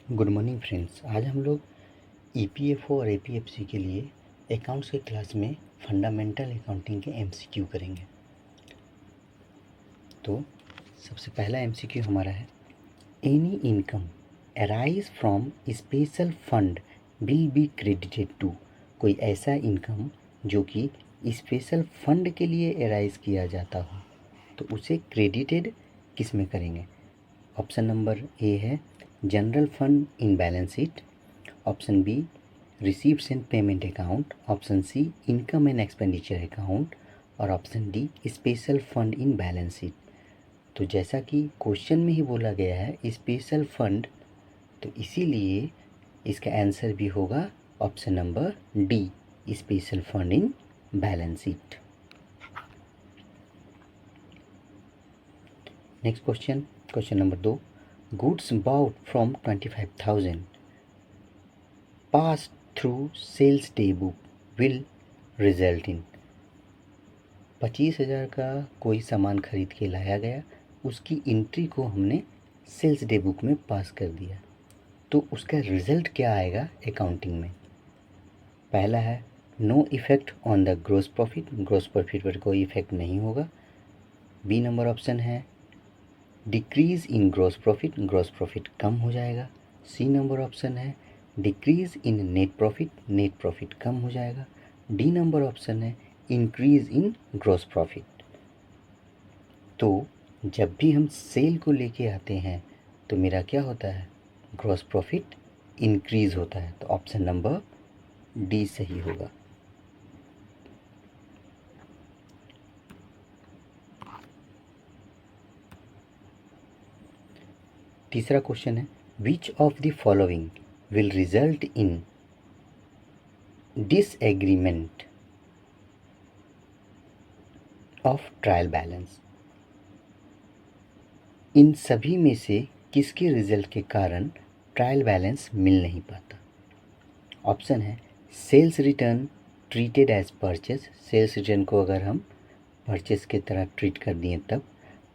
Good morning friends. आज हम लोग ईपीएफओ और एपीएफसी के लिए अकाउंट्स के क्लास में फंडामेंटल अकाउंटिंग के एमसीक्यू करेंगे। तो सबसे पहला एमसीक्यू हमारा है, any income arise from special fund will be credited to. कोई ऐसा इनकम जो कि स्पेशल फंड के लिए अराइज किया जाता हो तो उसे क्रेडिटेड किस में करेंगे? ऑप्शन नंबर ए है general fund in balance sheet, option B receipts and payment account, option C income and expenditure account और option D special fund in balance sheet. तो जैसा कि क्वेश्चन में ही बोला गया है स्पेशल फंड, तो इसीलिए इसका आंसर भी होगा option number D, special fund in balance sheet. Next question, question number 2, goods bought from 25,000 pass through sales day book will result in. 25,000 का कोई सामान खरीद के लाया गया, उसकी एंट्री को हमने सेल्स डे बुक में पास कर दिया, तो उसका रिजल्ट क्या आएगा अकाउंटिंग में? पहला है no effect on the gross profit, gross profit पर कोई इफेक्ट नहीं होगा। बी नंबर ऑप्शन है decrease in gross profit, gross profit कम हो जाएगा। सी नंबर ऑप्शन है decrease in net profit, net profit कम हो जाएगा। डी नंबर ऑप्शन है इंक्रीज़ इन ग्रॉस प्रॉफिट। तो जब भी हम सेल को लेके आते हैं तो मेरा क्या होता है? ग्रॉस प्रॉफिट इंक्रीज़ होता है, तो ऑप्शन नंबर डी सही होगा। तीसरा क्वेश्चन है which of the following will result in disagreement of trial balance. इन सभी में से किसके रिजल्ट के कारण ट्रायल बैलेंस मिल नहीं पाता? ऑप्शन है sales return treated as purchase, sales return को अगर हम परचेस की तरह ट्रीट कर दिए तब।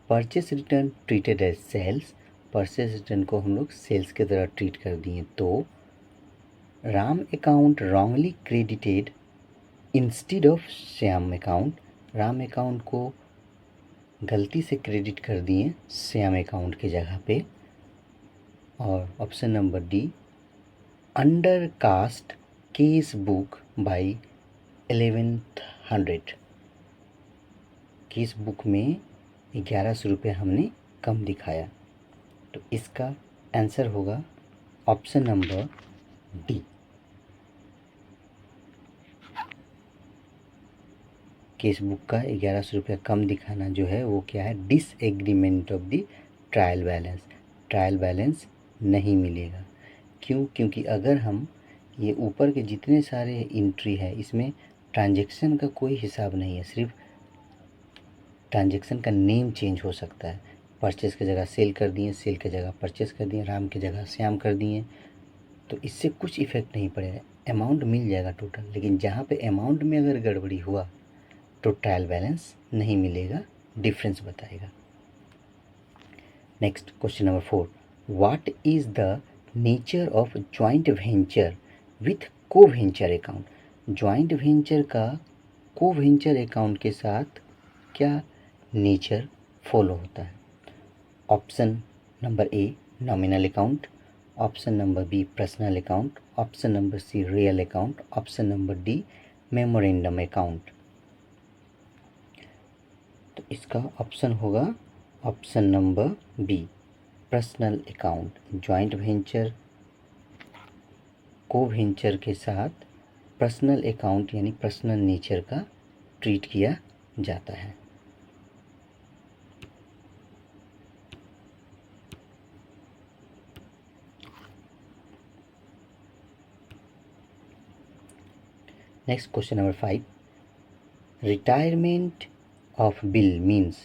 Purchase return treated as sales, purchase return को हम लोग सेल्स की तरह ट्रीट कर दिए तो। Ram account wrongly credited instead of Shyam account, Ram account को गलती से क्रेडिट कर दिए श्याम अकाउंट के जगह पे। और option number D undercast cash book by 1100, cash book में 1100 रुपये हमने कम दिखाया, तो इसका आंसर होगा option number D, case book का 1100 रुपया कम दिखाना जो है वो क्या है? Disagreement of the trial balance, trial balance नहीं मिलेगा। क्यों? क्योंकि अगर हम ये ऊपर के जितने सारे एंट्री है इसमें ट्रांजैक्शन का कोई हिसाब नहीं है, सिर्फ ट्रांजैक्शन का नेम चेंज हो सकता है। परचेस की जगह सेल कर दिए, सेल की जगह परचेस कर दिए, राम की जगह श्याम कर दिए, तो इससे कुछ इफेक्ट नहीं पड़ेगा, अमाउंट मिल जाएगा टोटल। लेकिन जहाँ पे अमाउंट में अगर गड़बड़ी हुआ तो ट्रायल बैलेंस नहीं मिलेगा, डिफरेंस बताएगा। Next question number 4, what is the nature of joint venture with को वेंचर अकाउंट। जॉइंट वेंचर का को वेंचर अकाउंट के साथ क्या नेचर फॉलो होता है? Option number A nominal account, option number B personal account, option number C real account, option number D memorandum account. तो इसका ऑप्शन होगा option number B personal account. Joint venture को venture के साथ personal account यानी personal nature का treat किया जाता है। Next question number 5, retirement of bill means,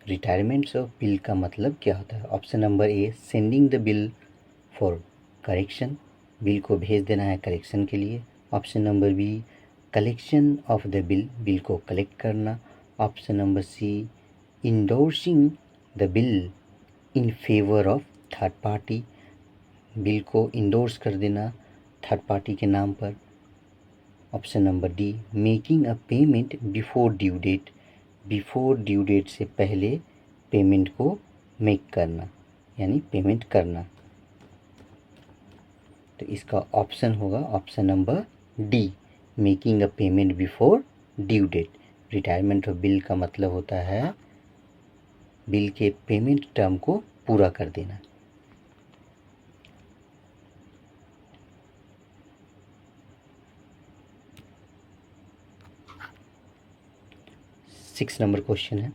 retirement of bill का मतलब क्या होता है? Option number A sending the bill for correction, bill को भेज देना है करेक्शन के लिए। Option number B collection of the bill, bill को कलेक्ट करना। Option number C endorsing the bill in favour of third party, bill को endorse कर देना थर्ड पार्टी के नाम पर। Option number D, making a payment before due date, before due date से पहले पेमेंट को मेक करना यानी पेमेंट करना। तो इसका ऑप्शन होगा option number D, making a payment before due date. Retirement of bill का मतलब होता है बिल के पेमेंट टर्म को पूरा कर देना। सिक्स नंबर क्वेश्चन है,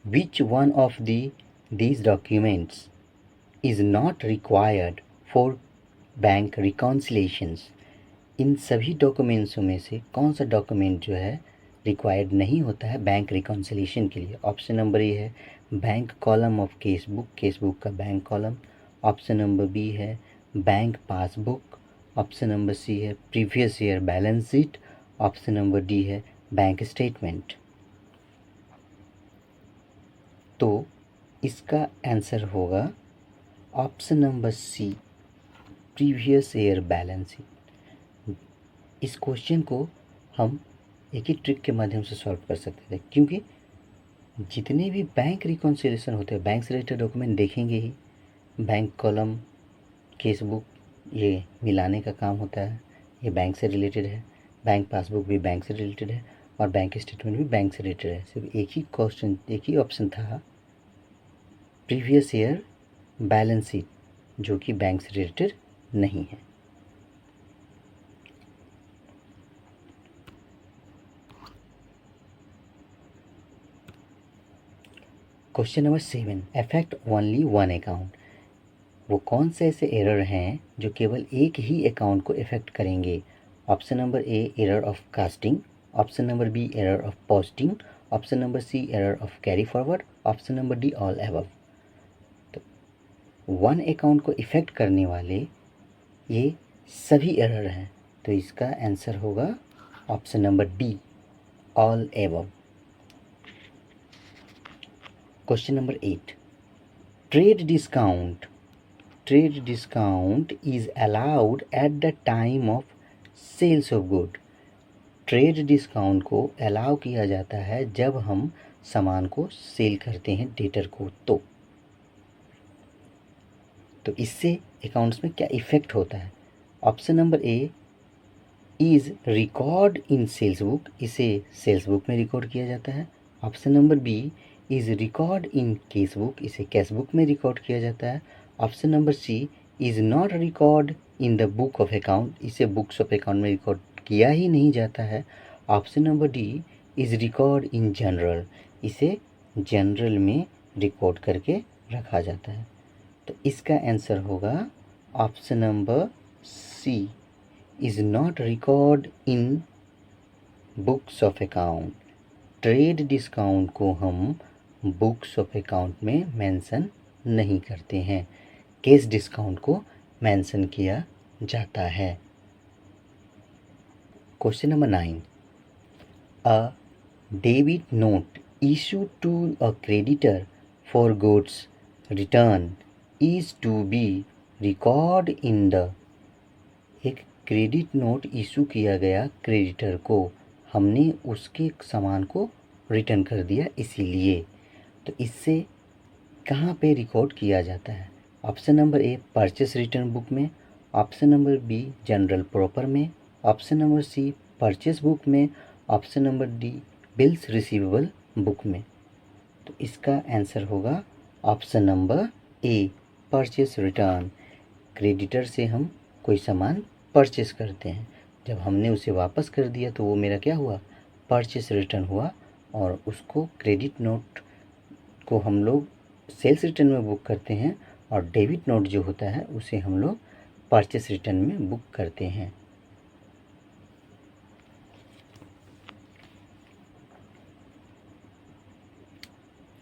which one of these documents is not required for bank reconciliations. इन सभी डॉक्यूमेंट्सों में से कौन सा डॉक्यूमेंट जो है रिक्वायर्ड नहीं होता है बैंक रिकॉन्सिलेशन के लिए। ऑप्शन नंबर ए है bank column of cash book, cash book का bank column. Option number B है bank passbook. Option number C है previous year balance sheet. Option number D है बैंक स्टेटमेंट। तो इसका answer होगा option number C, previous year balance sheet. इस question को हम एक ही ट्रिक के माध्यम से सॉल्व कर सकते थे, क्योंकि जितने भी बैंक रिकॉन्सिलेशन होते हैं बैंक से रिलेटेड डॉक्यूमेंट देखेंगे ही। बैंक कॉलम, केस बुक ये मिलाने का काम होता है, ये बैंक से रिलेटेड है। बैंक पासबुक भी बैंक से रिलेटेड है और बैंक स्टेटमेंट भी बैंक से रिलेटेड है। सिर्फ एक ही क्वेश्चन, एक ही ऑप्शन था प्रीवियस ईयर बैलेंस शीट, जो कि बैंक से रिलेटेड नहीं है। Question number 7, affect only one account. वो कौन से ऐसे एरर हैं जो केवल एक ही अकाउंट को इफेक्ट करेंगे। Option number A, error of casting. Option number B, error of posting. Option number C, error of carry forward. Option number D, all above. तो वन अकाउंट को इफेक्ट करने वाले ये सभी एरर हैं, तो इसका आंसर होगा option number D, all above. Question number 8, trade discount. Trade discount is allowed at the time of sales of good. Trade discount को अलाउ किया जाता है जब हम सामान को सेल करते हैं डेटर को। तो इससे अकाउंट्स में क्या इफेक्ट होता है। Option number A, is record in sales book, इसे सेल्स बुक में रिकॉर्ड किया जाता है। Option number B, is record in cash book, इसे केस बुक में रिकॉर्ड किया जाता है। Option number C, is not record in the book of account, इसे बुक्स ऑफ अकाउंट में रिकॉर्ड किया ही नहीं जाता है। Option number D, is record in journal, इसे जनरल में रिकॉर्ड करके रखा जाता है। तो इसका आंसर होगा option number C, is not record in books of account. Trade discount को हम बुक्स ऑफ अकाउंट में मेंशन नहीं करते हैं, कैश डिस्काउंट को मेंशन किया जाता है। Question number 9, a debit note issued to a creditor for goods return is to be record in the। एक क्रेडिट नोट इशू किया गया क्रेडिटर को, हमने उसके सामान को रिटर्न कर दिया इसीलिए, तो इससे कहाँ पे रिकॉर्ड किया जाता है। Option number A, purchase return book में। Option number B, journal proper में। Option number C, purchase book में। Option number D, bills receivable book में। तो इसका आंसर होगा option number A, purchase return. Creditor से हम कोई सामान परचेस करते हैं, जब हमने उसे वापस कर दिया तो वो मेरा क्या हुआ, परचेस रिटर्न हुआ, और उसको क्रेडिट नोट को हम लोग सेल्स रिटर्न में बुक करते हैं, और डेबिट नोट जो होता है उसे हम लोग परचेस रिटर्न में बुक करते हैं।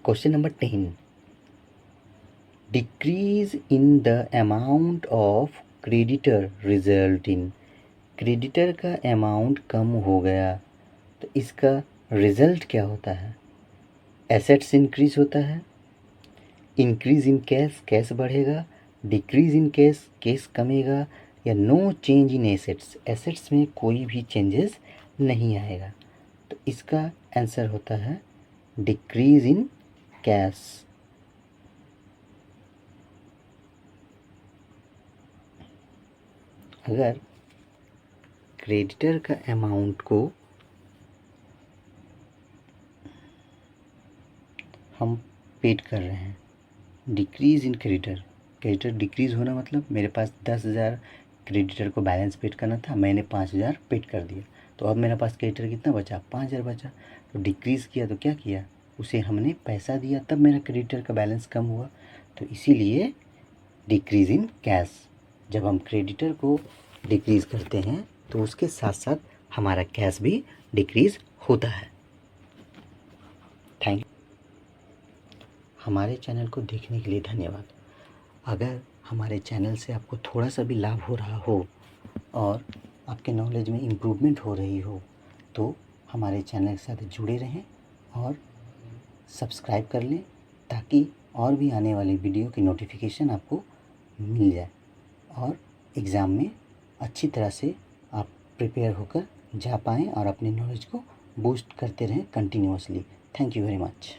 Question number 10, decrease in the amount of creditor result in. Creditor का अमाउंट कम हो गया, तो इसका रिजल्ट क्या होता है। एसेट्स इंक्रीज होता है, इंक्रीज इन कैश, कैश बढ़ेगा, डिक्रीज इन कैश, कैश कमेगा, या no change in assets, assets में कोई भी चेंजेस नहीं आएगा। तो इसका आंसर होता है डिक्रीज इन कैश। अगर क्रेडिटर का अमाउंट को हम पेड कर रहे हैं, decrease in creditor, creditor decrease होना मतलब मेरे पास 10,000 क्रेडिटर को बैलेंस पेड करना था, मैंने 5,000 पेड कर दिया, तो अब मेरे पास क्रेडिटर कितना बचा, 5,000 बचा। तो डिक्रीज़ किया तो क्या किया, उसे हमने पैसा दिया, तब मेरा क्रेडिटर का बैलेंस कम हुआ। तो इसीलिए डिक्रीज़ इन कैश, जब हम क्रेडिटर को डिक्रीज़ करते हैं तो उसके साथ साथ हमारा कैश भी डिक्रीज़ होता है। Thank you. हमारे चैनल को देखने के लिए धन्यवाद। अगर हमारे चैनल से आपको थोड़ा सा भी लाभ हो रहा हो और आपके नॉलेज में इम्प्रूवमेंट हो रही हो तो हमारे चैनल के साथ जुड़े रहें और सब्सक्राइब कर लें, ताकि और भी आने वाली वीडियो की नोटिफिकेशन आपको मिल जाए और एग्ज़ाम में अच्छी तरह से आप प्रिपेयर होकर जा पाएँ और अपने नॉलेज को बूस्ट करते रहें continuously. Thank you very much.